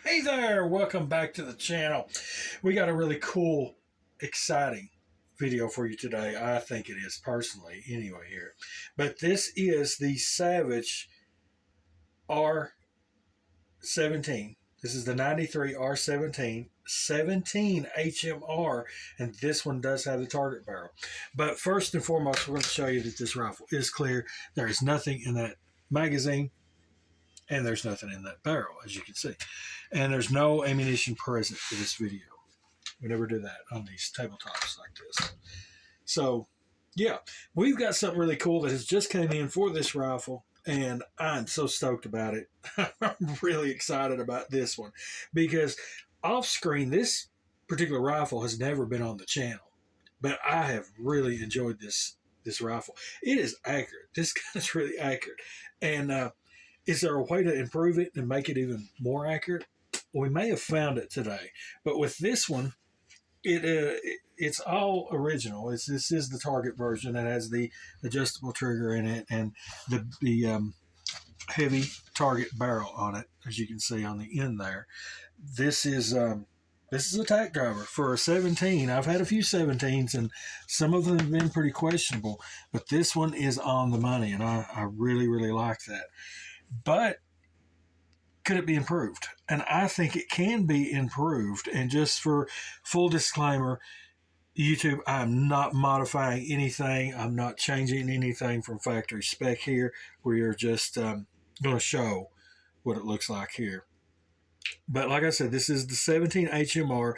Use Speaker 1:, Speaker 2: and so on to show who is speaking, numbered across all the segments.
Speaker 1: Hey there, welcome back to the channel. We got a really cool, exciting video for you today. I think it is personally, anyway, here. But this is the Savage R17. This is the 93 R17, 17 HMR, and this one does have the target barrel. But first and foremost, we're going to show you that this rifle is clear. There is nothing in that magazine, and there's nothing in that barrel, as you can see. And there's no ammunition present for this video. We never do that on these tabletops like this. So, yeah, we've got something really cool that has just came in for this rifle, and I'm so stoked about it. I'm really excited about this one because off screen, this particular rifle has never been on the channel, but I have really enjoyed this rifle. It is accurate. This gun is really accurate, and is there a way to improve it and make it even more accurate? We may have found it today, but with this one, it's all original. This is the target version. It has the adjustable trigger in it and the heavy target barrel on it, as you can see on the end there. This is a tack driver for a 17. I've had a few 17s, and some of them have been pretty questionable, but this one is on the money, and I really, really like that. But could it be improved? And I think it can be improved. And just for full disclaimer, YouTube, I'm not modifying anything. I'm not changing anything from factory spec here. We are just going to show what it looks like here. But like I said, this is the 17 HMR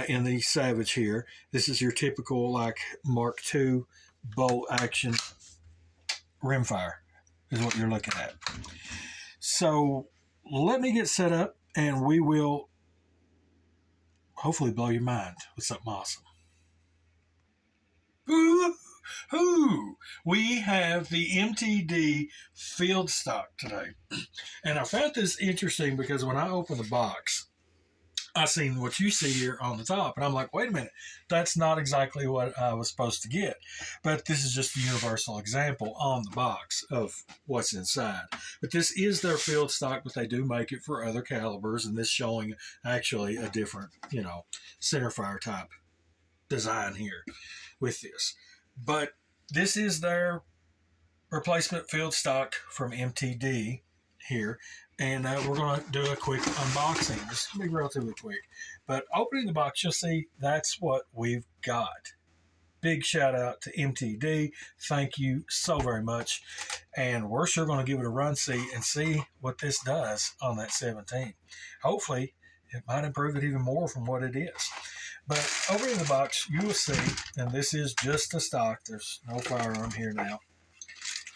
Speaker 1: in the Savage here. This is your typical like Mark II bolt action rimfire is what you're looking at. So let me get set up and we will hopefully blow your mind with something awesome. Woo-hoo! We have the MDT Field Stock today. And I found this interesting because when I opened the box, I seen what you see here on the top, and I'm like, wait a minute, that's not exactly what I was supposed to get. But this is just a universal example on the box of what's inside. But this is their field stock, but they do make it for other calibers, and this showing actually a different, centerfire type design here with this. But this is their replacement field stock from MDT here. And we're going to do a quick unboxing. This is going to be relatively quick. But opening the box, you'll see that's what we've got. Big shout out to MDT. Thank you so very much. And we're sure going to give it a run see and see what this does on that 17. Hopefully, it might improve it even more from what it is. But opening the box, you will see, and this is just a stock. There's no firearm here now.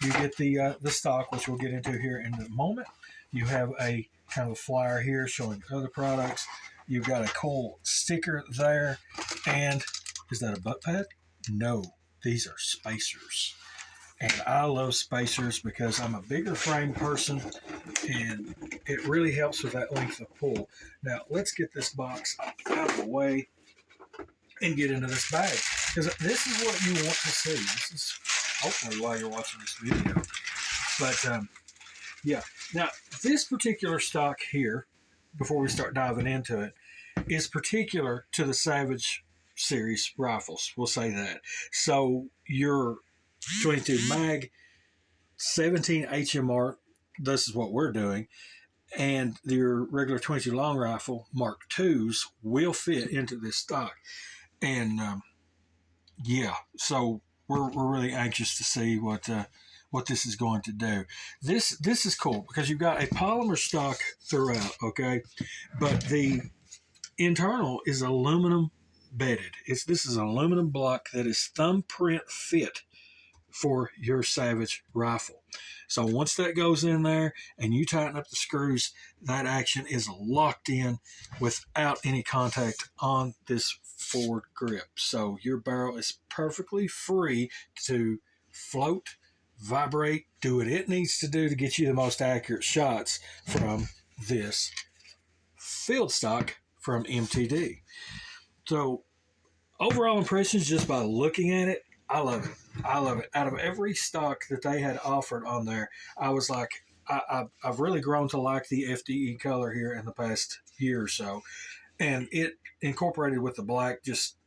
Speaker 1: You get the stock, which we'll get into here in a moment. You have a kind of a flyer here showing other products. You've got a cool sticker there. And is that a butt pad? No, these are spacers. And I love spacers because I'm a bigger frame person and it really helps with that length of pull. Now, let's get this box out of the way and get into this bag. Because this is what you want to see. This is hopefully why you're watching this video. But, yeah. Now, this particular stock here, before we start diving into it, is particular to the Savage series rifles. We'll say that. So your 22 mag, 17 HMR, this is what we're doing, and your regular 22 long rifle Mark IIs will fit into this stock. And yeah, so we're really anxious to see what this is going to do. This is cool because you've got a polymer stock throughout, okay? But the internal is aluminum bedded. This is an aluminum block that is thumbprint fit for your Savage rifle. So once that goes in there and you tighten up the screws, that action is locked in without any contact on this forward grip. So your barrel is perfectly free to float, vibrate, do what it needs to do to get you the most accurate shots from this field stock from MDT. So overall impressions just by looking at it, I love it. I love it. Out of every stock that they had offered on there, I was like, I've really grown to like the FDE color here in the past year or so, and it incorporated with the black just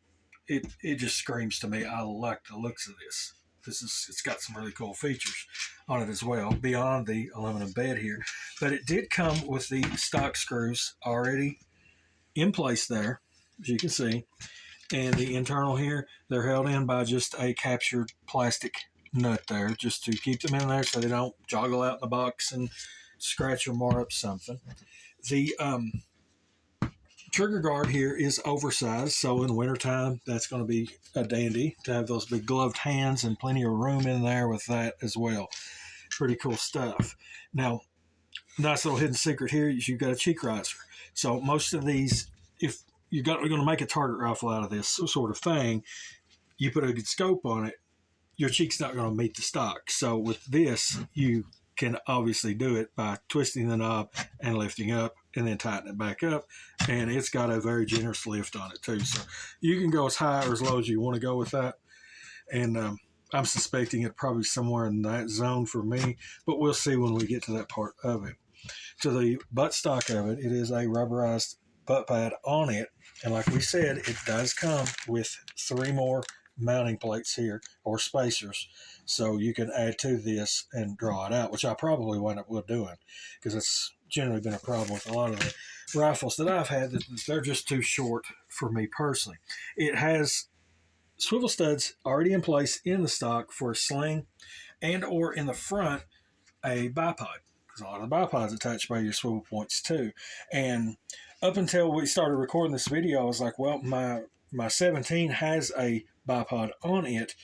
Speaker 1: it just screams to me. I like the looks of this. It's got some really cool features on it as well beyond the aluminum bed here, but it did come with the stock screws already in place there, as you can see, and the internal here, they're held in by just a captured plastic nut there, just to keep them in there so they don't joggle out in the box and scratch or mar up something. The trigger guard here is oversized, so in wintertime, that's going to be a dandy to have those big gloved hands and plenty of room in there with that as well. Pretty cool stuff. Now, nice little hidden secret here is you've got a cheek riser. So most of these, if you're going to make a target rifle out of this sort of thing, you put a good scope on it, your cheek's not going to meet the stock. So with this, you can obviously do it by twisting the knob and lifting up and then tighten it back up. And it's got a very generous lift on it too. So you can go as high or as low as you want to go with that. And I'm suspecting it probably somewhere in that zone for me, but we'll see when we get to that part of it. To the butt stock of it, it is a rubberized butt pad on it. And like we said, it does come with 3 more mounting plates here, or spacers, so you can add to this and draw it out, which I probably wind up doing, because it's generally been a problem with a lot of the rifles that I've had, that they're just too short for me personally. It has swivel studs already in place in the stock for a sling, and or in the front a bipod, because a lot of the bipods attached by your swivel points too. And up until we started recording this video, I was like, well, my 17 has a bipod on it.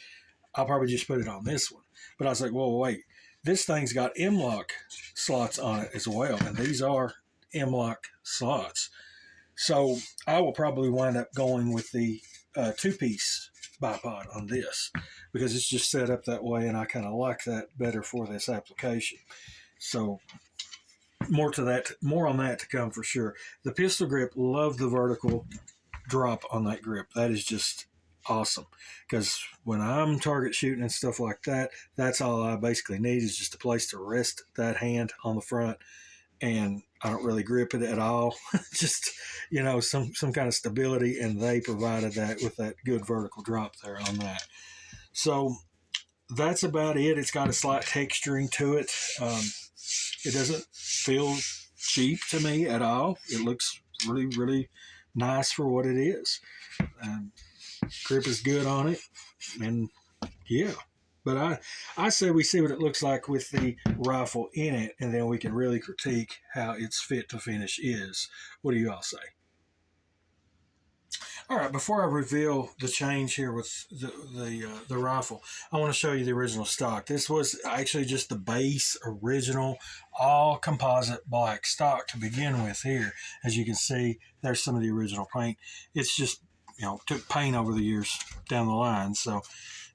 Speaker 1: I'll probably just put it on this one. But I was like, well, wait, this thing's got M-lock slots on it as well, and these are M-lock slots. So I will probably wind up going with the 2-piece bipod on this, because it's just set up that way, and I kind of like that better for this application. So more on that to come for sure. The pistol grip, love the vertical drop on that grip. That is just awesome, because when I'm target shooting and stuff like that, that's all I basically need, is just a place to rest that hand on the front, and I don't really grip it at all. Just, some kind of stability, and they provided that with that good vertical drop there on that. So that's about it. It's got a slight texturing to it. It doesn't feel cheap to me at all. It looks really, really nice for what it is. Grip is good on it, and yeah. But I say we see what it looks like with the rifle in it, and then we can really critique how its fit to finish is. What do you all say? All right, before I reveal the change here with the rifle, I want to show you the original stock. This was actually just the base original all composite black stock to begin with here. As you can see, there's some of the original paint. It's just, took paint over the years down the line. So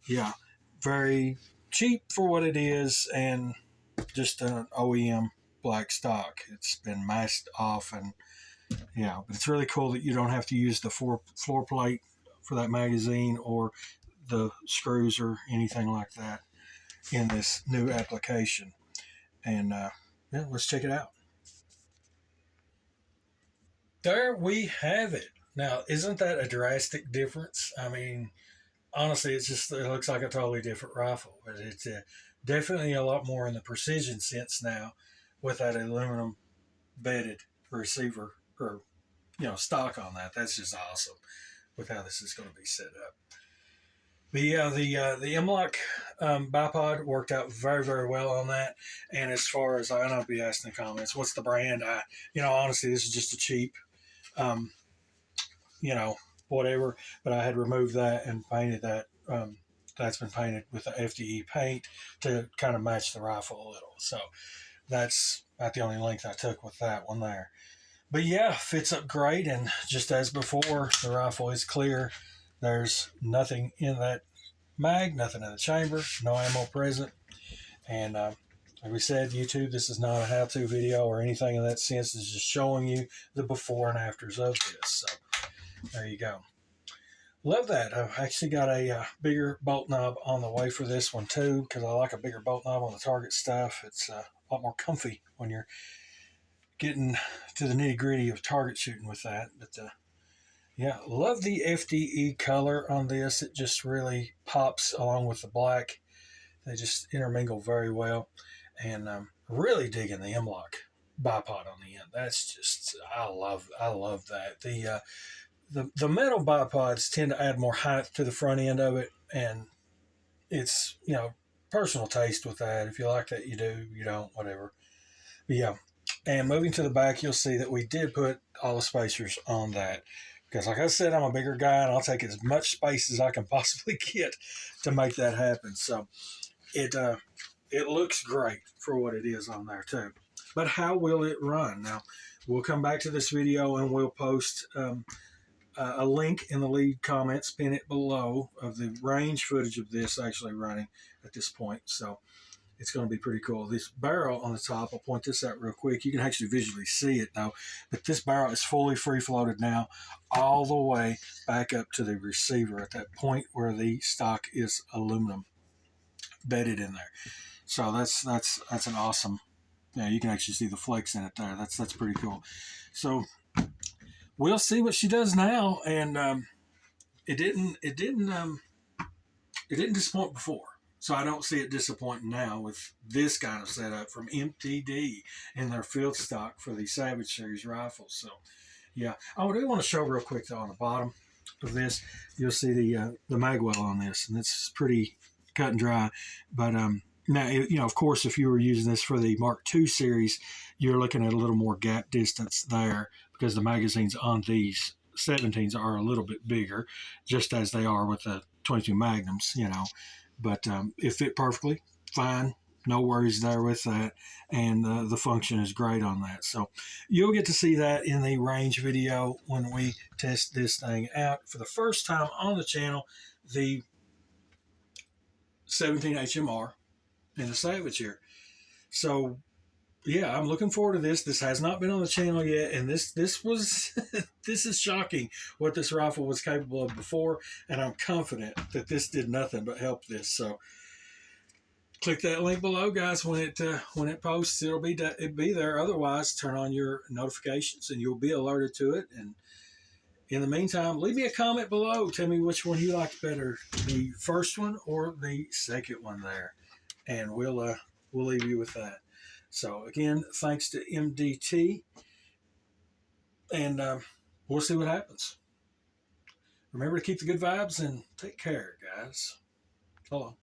Speaker 1: yeah, very cheap for what it is, and just an OEM black stock. It's been masked off, and yeah, but it's really cool that you don't have to use the floor plate for that magazine or the screws or anything like that in this new application. And yeah, let's check it out. There we have it. Now, isn't that a drastic difference? I mean, honestly, it looks like a totally different rifle, but it's definitely a lot more in the precision sense now with that aluminum bedded receiver, or stock on that. That's just awesome with how this is going to be set up. But yeah, the M-lock bipod worked out very, very well on that. And as far as I know, I'll be asking in the comments, what's the brand? Honestly, this is just a cheap, whatever. But I had removed that and painted that. That's been painted with the FDE paint to kind of match the rifle a little. So that's about the only length I took with that one there. But yeah, fits up great, and just as before, the rifle is clear. There's nothing in that mag, nothing in the chamber, no ammo present. And like we said, YouTube, this is not a how-to video or anything in that sense. It's just showing you the before and afters of this. So there you go. Love that. I've actually got a bigger bolt knob on the way for this one too, because I like a bigger bolt knob on the target stuff. It's lot more comfy when you're getting to the nitty gritty of target shooting with that. But yeah, love the FDE color on this. It just really pops along with the black. They just intermingle very well, and really digging the M-LOK bipod on the end. That's just I love that. The metal bipods tend to add more height to the front end of it, and it's personal taste with that. If you like that, you do. You don't, whatever. But yeah, and moving to the back, you'll see that we did put all the spacers on that. Because like I said, I'm a bigger guy, and I'll take as much space as I can possibly get to make that happen. So it looks great for what it is on there too. But how will it run? Now, we'll come back to this video and we'll post a link in the lead comments, pin it below, of the range footage of this actually running at this point. So it's going to be pretty cool. This barrel on the top, I'll point this out real quick. You can actually visually see it though, but this barrel is fully free floated now, all the way back up to the receiver at that point where the stock is aluminum bedded in there. So that's an awesome. Yeah, you can actually see the flakes in it there. That's pretty cool. So we'll see what she does now, and it didn't disappoint before. So I don't see it disappointing now with this kind of setup from MTD in their field stock for the Savage Series rifles. So, yeah. I do want to show real quick, though, on the bottom of this, you'll see the magwell on this, and it's pretty cut and dry. But now, of course, if you were using this for the Mark II series, you're looking at a little more gap distance there because the magazines on these 17s are a little bit bigger, just as they are with the 22 Magnums, But it fit perfectly, fine, no worries there with that, and the function is great on that. So you'll get to see that in the range video when we test this thing out for the first time on the channel, the 17 HMR and the Savage here. So yeah, I'm looking forward to this. This has not been on the channel yet, and this was this is shocking what this rifle was capable of before, and I'm confident that this did nothing but help this. So click that link below, guys. When it posts, it'll be there. Otherwise, turn on your notifications, and you'll be alerted to it. And in the meantime, leave me a comment below. Tell me which one you like better, the first one or the second one there, and we'll leave you with that. So again, thanks to MDT, and we'll see what happens. Remember to keep the good vibes and take care, guys. So long.